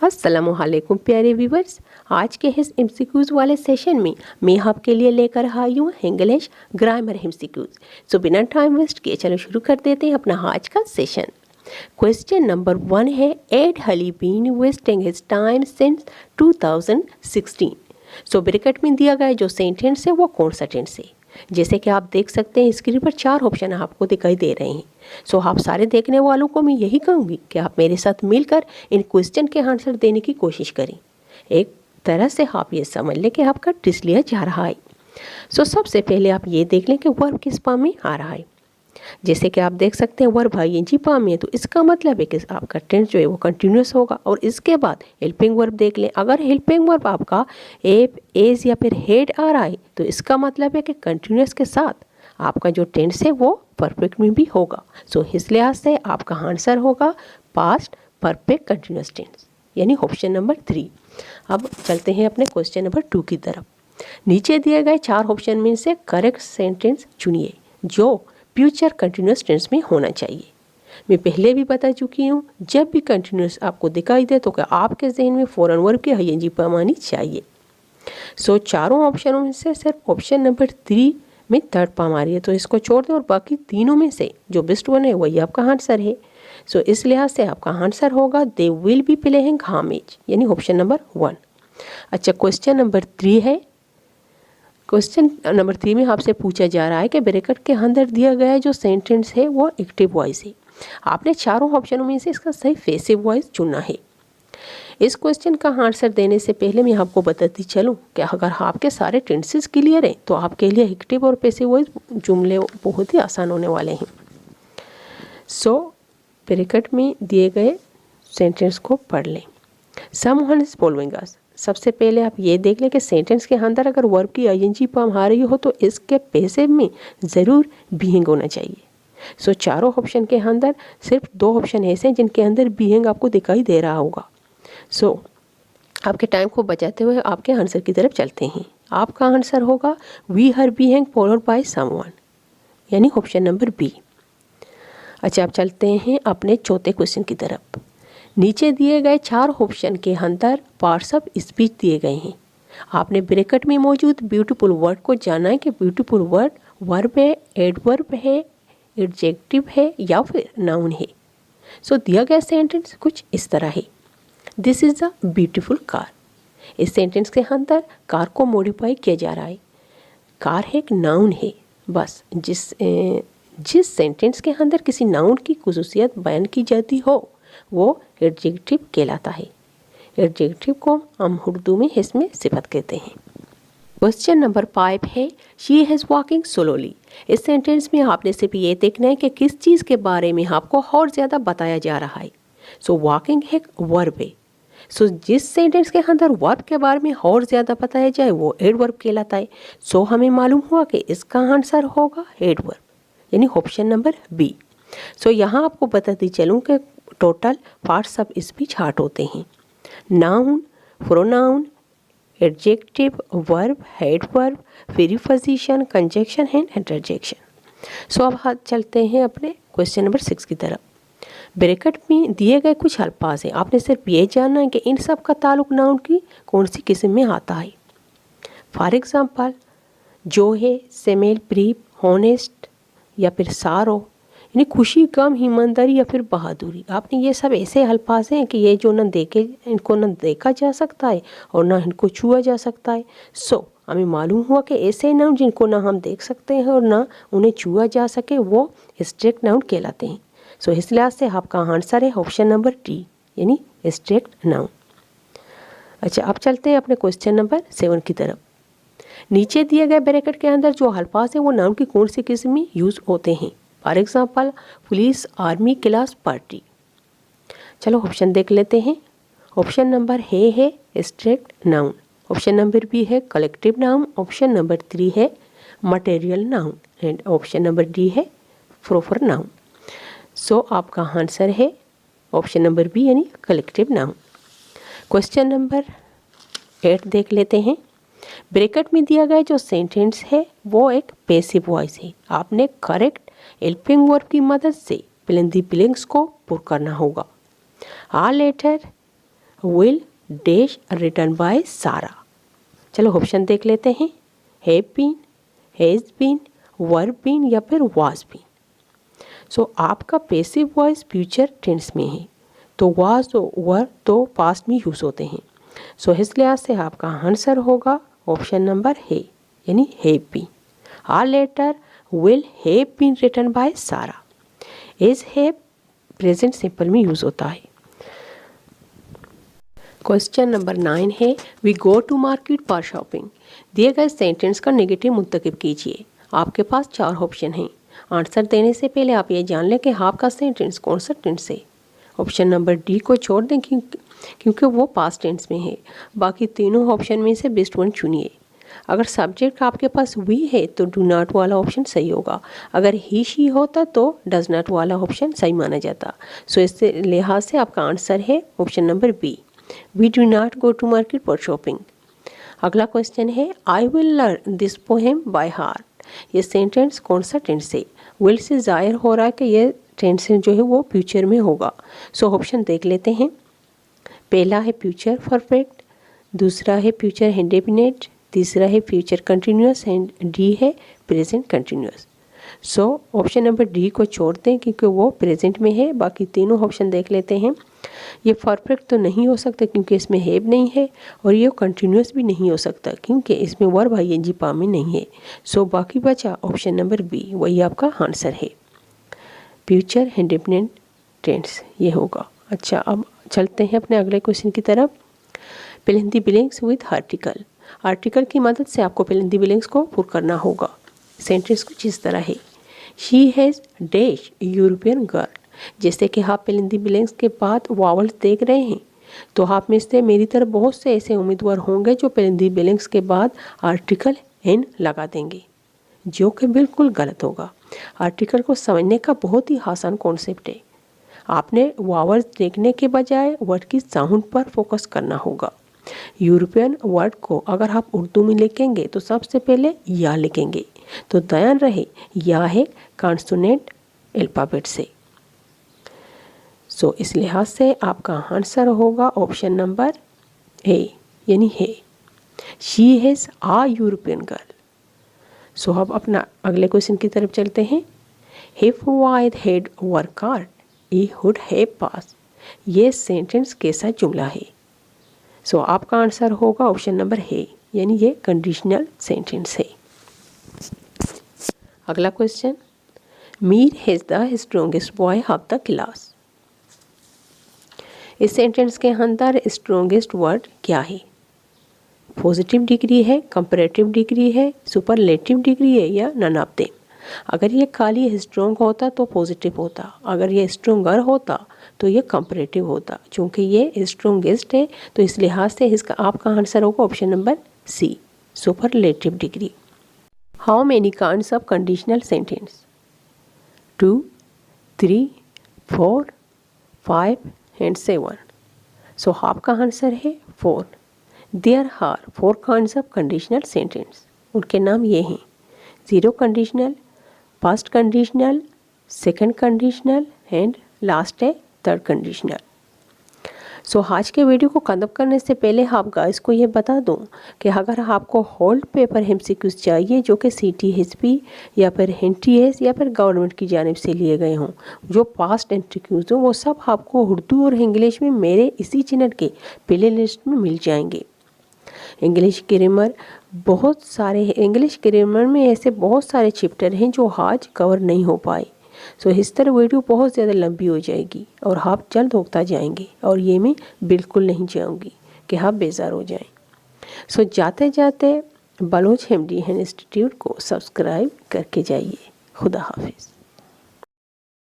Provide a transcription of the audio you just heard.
अस्सलामुअलैकुम प्यारे व्यूवर्स, आज के इस एमसीक्यूज वाले सेशन में मैं आपके लिए लेकर आई हूँ इंग्लिश ग्रामर एमसीक्यूज। सो बिना टाइम वेस्ट किए चलो शुरू कर देते हैं अपना आज का सेशन। क्वेश्चन नंबर 1 है, एड हली been wasting his time since 2016। So bracket में दिया गया जो सेंटेंस है वो कौन सा टेंस है। जैसे कि आप देख सकते हैं स्क्रीन पर 4 ऑप्शन आपको दिखाई दे रहे हैं। सो आप सारे देखने वालों को मैं यही कहूँगी कि आप मेरे साथ मिलकर इन क्वेश्चन के आंसर देने की कोशिश करें। एक तरह से आप ये समझ लें कि आपका टेस्ट लिया जा रहा है। सो सबसे पहले आप ये देख लें कि वर्ब किस फॉर्म में आ रहा है। जैसे कि आप देख सकते हैं वर्ब आईएनजी फॉर्म में है, तो इसका मतलब है कि आपका टेंस जो है वो कंटिन्यूस होगा। और इसके बाद हेल्पिंग वर्ब देख लें, अगर हेल्पिंग वर्ब आपका एब, एज या फिर हेड आ रहा है तो इसका मतलब है कि कंटिन्यूस के साथ आपका जो टेंस है वो परफेक्ट में भी होगा। सो इस लिहाज से आपका आंसर होगा पास्ट परफेक्ट कंटिन्यूस टेंस, यानी ऑप्शन नंबर 3। अब चलते हैं अपने क्वेश्चन नंबर 2 की तरफ। नीचे दिए गए 4 ऑप्शन में से करेक्ट सेंटेंस चुनिए जो फ्यूचर कंटिन्यूस टेंस में होना चाहिए। मैं पहले भी बता चुकी हूँ, जब भी कंटिन्यूस आपको दिखाई दे तो क्या आपके जहन में फौरन वर्ब की आईएनजी फॉर्म आनी चाहिए। सो चारों ऑप्शनों में से सिर्फ ऑप्शन नंबर 3 में थर्ड फॉर्म आ रही है, तो इसको छोड़ दें और बाकी तीनों में से जो बेस्ट वन है वही आपका आंसर है। सो इस लिहाज से आपका आंसर होगा दे विल बी प्लेइंग हामेज, यानी ऑप्शन नंबर 1। अच्छा, क्वेश्चन नंबर 3 है। क्वेश्चन नंबर 3 में आपसे पूछा जा रहा है कि ब्रैकेट के अंदर दिया गया जो सेंटेंस है वो एक्टिव वॉइस है। आपने चारों ऑप्शनों में से इसका सही पैसिव वॉइस चुनना है। इस क्वेश्चन का आंसर देने से पहले मैं आपको बताती चलूँ कि अगर आपके सारे टेंसेस क्लियर हैं तो आपके लिए एक्टिव और पैसिव वॉइस जुमले बहुत ही आसान होने वाले हैं। सो ब्रैकेट में दिए गए सेंटेंस को पढ़ लें। Someone is following us. सबसे पहले आप ये देख लें कि सेंटेंस के अंदर अगर वर्ब की आईएनजी फॉर्म आ रही हो तो इसके पैसिव में ज़रूर बीइंग होना चाहिए। सो चारों ऑप्शन के अंदर सिर्फ 2 ऑप्शन ऐसे हैं जिनके अंदर बीइंग आपको दिखाई दे रहा होगा। सो आपके टाइम को बचाते हुए आपके आंसर की तरफ चलते हैं। आपका आंसर होगा we were being followed by someone, यानी ऑप्शन नंबर बी। अच्छा, अब चलते हैं अपने चौथे क्वेश्चन की तरफ। नीचे दिए गए 4 ऑप्शन के अंदर पार्ट्स ऑफ स्पीच दिए गए हैं। आपने ब्रैकेट में मौजूद ब्यूटीफुल वर्ड को जाना है कि ब्यूटीफुल वर्ड वर्ब है, एडवर्ब है, एडजेक्टिव है या फिर नाउन है। सो दिया गया सेंटेंस कुछ इस तरह है, this is a beautiful car. इस सेंटेंस के अंदर कार को मॉडिफाई किया जा रहा है। कार एक नाउन है। बस जिस सेंटेंस के अंदर किसी नाउन की खुसूसियत बयान की जाती हो वो एडजेक्टिव कहलाता है। एडजेक्टिव को हम उर्दू में इसमें सिफत कहते हैं। क्वेश्चन नंबर 5 है, शी हैज़ वॉकिंग स्लोली। इस सेंटेंस में आपने सिर्फ ये देखना है कि किस चीज़ के बारे में आपको और ज़्यादा बताया जा रहा है। सो वॉकिंग एक वर्ब है। सो जिस सेंटेंस के अंदर वर्ब के बारे में और ज़्यादा बताया जाए वो एडवर्ब कहलाता है। सो हमें मालूम हुआ कि इसका आंसर होगा एडवर्ब, यानी ऑप्शन नंबर बी। सो यहाँ आपको बताती चलूँ कि टोटल पार्ट्स ऑफ स्पीच 8 होते हैं। Noun, pronoun, adjective, verb, adverb, preposition, conjunction and interjection. So अब हाथ चलते हैं अपने क्वेश्चन नंबर 6 की तरफ। ब्रैकेट में दिए गए कुछ अल्फाज हैं, आपने सिर्फ ये जानना है कि इन सब का ताल्लुक नाउन की कौन सी किस्म में आता है। फॉर एग्जाम्पल, जो है, सेमेल, ब्रीफ, हॉनेस्ट या फिर सारो, यानी खुशी, गम, ईमानदारी या फिर बहादुरी। आपने ये सब ऐसे अल्फाज हैं कि ये जो इनको न देखा जा सकता है और ना इनको छुआ जा सकता है। सो हमें मालूम हुआ कि ऐसे नाउन जिनको ना हम देख सकते हैं और ना उन्हें छुआ जा सके वो एब्स्ट्रैक्ट नाउन कहलाते हैं। सो इस लिहाज से आपका आंसर है ऑप्शन नंबर डी, यानी एब्स्ट्रैक्ट नाउन। अच्छा, अब चलते हैं अपने क्वेश्चन नंबर 7 की तरफ। नीचे दिए गए ब्रैकेट के अंदर जो अल्फाज हैं वो नाउन की कौन सी किस्म में यूज़ होते हैं। For example, police, army, class, party. चलो ऑप्शन देख लेते हैं। ऑप्शन नंबर है abstract noun, option number B है कलेक्टिव नाउन, ऑप्शन नंबर 3 है material noun and option number D है प्रॉपर नाउन। सो आपका आंसर है ऑप्शन नंबर बी, यानी कलेक्टिव नाउन। क्वेश्चन नंबर 8 देख लेते हैं। ब्रैकेट में दिया गया जो सेंटेंस है वो एक पैसिव वॉइस है। आपने करेक्ट हेल्पिंग वर्ब की मदद से फिल इन द ब्लैंक्स को पुर करना होगा। A letter will dash written by Sara. चलो ऑप्शन देख लेते हैं, have been, has been, were been या फिर वाज बीन। सो आपका पैसिव वॉइस फ्यूचर टेंस में है, तो वाज और वर तो पास्ट में यूज़ होते हैं। सो इस लिहाज से आपका आंसर होगा ऑप्शन नंबर है, यानी have been. A letter will have been written by Sara. Is have present simple में यूज़ होता है। क्वेश्चन नंबर 9 है, we go to market for shopping. दिए गए सेंटेंस का नेगेटिव मुंतखब कीजिए। आपके पास 4 ऑप्शन हैं। आंसर देने से पहले आप ये जान लें कि आपका सेंटेंस कौन सा टेंस है। ऑप्शन नंबर डी को छोड़ दें क्योंकि वो पास्ट टेंस में है। बाकी तीनों ऑप्शन में से बेस्ट वन चुनिए। अगर सब्जेक्ट आपके पास वी है तो डू नॉट वाला ऑप्शन सही होगा। अगर ही शी होता तो डज नॉट वाला ऑप्शन सही माना जाता। सो इस लिहाज से आपका आंसर है option number B, we do not go to market for shopping. अगला क्वेश्चन है, I will learn this poem by heart. ये सेंटेंस कौन सा टेंस है? विल से जाहिर हो रहा है कि ये टेंस जो है वो फ्यूचर में होगा। सो ऑप्शन देख लेते हैं। पहला है फ्यूचर परफेक्ट, दूसरा है फ्यूचर इंडेफिनिट, तीसरा है फ्यूचर कंटिन्यूअस एंड डी है present continuous. So option number D को छोड़ दें क्योंकि वो प्रेजेंट में है। बाकी तीनों ऑप्शन देख लेते हैं। ये परफेक्ट तो नहीं हो सकता क्योंकि इसमें हैव नहीं है, और ये कंटिन्यूअस भी नहीं हो सकता क्योंकि इसमें वर्ब आईएनजी फॉर्म में नहीं है। सो बाकी बचा ऑप्शन नंबर बी, वही आपका आंसर है, फ्यूचर इंडेफिनिट टेंस ये होगा। अच्छा, अब चलते हैं अपने अगले क्वेश्चन की तरफ। Fill in the blanks with article. Article की मदद से आपको फिल इन द ब्लैंक्स को पुर करना होगा। सेंटेंस कुछ इस तरह है, she has dash European girl. जैसे कि आप फिल इन द ब्लैंक्स के बाद वावल्स देख रहे हैं, तो आप में से मेरी तरफ बहुत से ऐसे उम्मीदवार होंगे जो फिल इन द ब्लैंक्स के बाद आर्टिकल एन लगा देंगे, जो कि बिल्कुल गलत होगा। आर्टिकल को समझने का बहुत ही आसान कॉन्सेप्ट है। आपने वावल्स देखने के बजाय वर्ड की साउंड पर फोकस करना होगा। यूरोपियन वर्ड को अगर आप उर्दू में लिखेंगे तो सबसे पहले या लिखेंगे, तो ध्यान रहे या है कॉन्सोनेंट अल्फाबेट से। सो इस लिहाज से आपका आंसर होगा ऑप्शन नंबर ए, यानी है, she has a European girl. So अब अपना अगले क्वेश्चन की तरफ चलते हैं। If I had work hard he would have pass. ये सेंटेंस कैसा जुमला है? सो आपका आंसर होगा ऑप्शन नंबर है, यानी ये कंडीशनल सेंटेंस है। अगला question, Mir has the strongest boy of the class. इस सेंटेंस के अंदर स्ट्रॉन्गेस्ट वर्ड क्या है? पॉजिटिव डिग्री है, कंपैरेटिव डिग्री है, सुपरलेटिव डिग्री है या नन ऑफ देम। अगर ये खाली स्ट्रॉन्ग होता तो पॉजिटिव होता, अगर ये स्ट्रॉन्गर होता तो ये कंपैरेटिव होता। चूँकि ये स्ट्रॉन्गेस्ट है तो इस लिहाज से इसका आपका आंसर होगा option number C, superlative degree. How many kinds of conditional sentence? 2, 3, 4, 5 and 7। So आपका आंसर है 4। There are 4 kinds of conditional sentence. उनके नाम ये हैं, 0 conditional, first conditional, second conditional and last है थर्ड कंडीशनल। सो आज के वीडियो को ख़त्म करने से पहले आप गाइस को ये बता दूं कि अगर आपको होल्ड पेपर एमसीक्यूज चाहिए जो कि CTHP या फिर NTS या फिर गवर्नमेंट की जानिब से लिए गए हों, जो पास्ट एमसीक्यूज हों, वो सब आपको उर्दू और इंग्लिश में मेरे इसी चैनल के प्ले लिस्ट में मिल जाएंगे। इंग्लिश ग्रामर इंग्लिश ग्रामर में ऐसे बहुत सारे चैप्टर हैं जो आज कवर नहीं हो पाए। सो इस तरह वीडियो बहुत ज़्यादा लंबी हो जाएगी और आप जल्द होता जाएंगे, और ये मैं बिल्कुल नहीं चाहूँगी कि आप बेजार हो जाएं। सो जाते जाते बलोच MD इंस्टीट्यूट को सब्सक्राइब करके जाइए। खुदा हाफिज़।